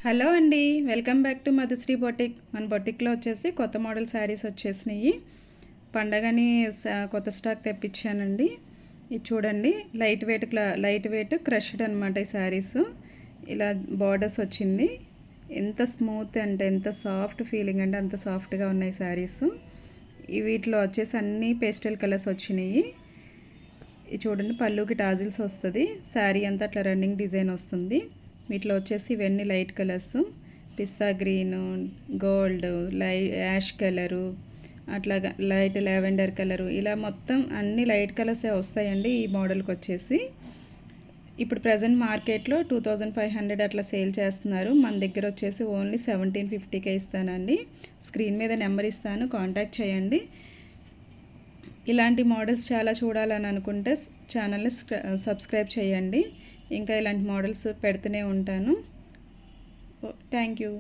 Hello అండి, welcome back to Madhushree boutique. మన బొటిక్లో వచ్చేసి కొత్త మోడల్ శారీస్ వచ్చేసినాయి. పండగని కొత్త స్టాక్ తెప్పించానండి. ఇది చూడండి, లైట్ వెయిట్ క్రష్డ్ అనమాట ఈ శారీస్. ఇలా బార్డర్స్ వచ్చింది. ఎంత స్మూత్ అంటే ఎంత సాఫ్ట్ ఫీలింగ్ అంటే అంత సాఫ్ట్గా ఉన్నాయి శారీస్. వీటిలో వచ్చేసి అన్ని పేస్టల్ కలర్స్ వచ్చినాయి. ఇది చూడండి, పళ్ళుకి టాజిల్స్ వస్తుంది. శారీ అంతా అట్లా రన్నింగ్ డిజైన్ వస్తుంది. వీటిలో వచ్చేసి ఇవన్నీ లైట్ కలర్స్, పిస్తా గ్రీను, గోల్డ్, యాష్ కలరు, అట్లాగా లైట్ లావెండర్ కలరు, ఇలా మొత్తం అన్ని లైట్ కలర్సే వస్తాయండి ఈ మోడల్కి వచ్చేసి. ఇప్పుడు ప్రజెంట్ మార్కెట్లో 2500 అట్లా సేల్ చేస్తున్నారు. మన దగ్గర వచ్చేసి ఓన్లీ 1750కే ఇస్తానండి. స్క్రీన్ మీద నెంబర్ ఇస్తాను, కాంటాక్ట్ చేయండి. ఇలాంటి మోడల్స్ చాలా చూడాలని అనుకుంటే ఛానల్ని సబ్స్క్రైబ్ చేయండి. ఇంకా ఇలాంటి మోడల్స్ పెడుతూనే ఉంటాను. Thank you.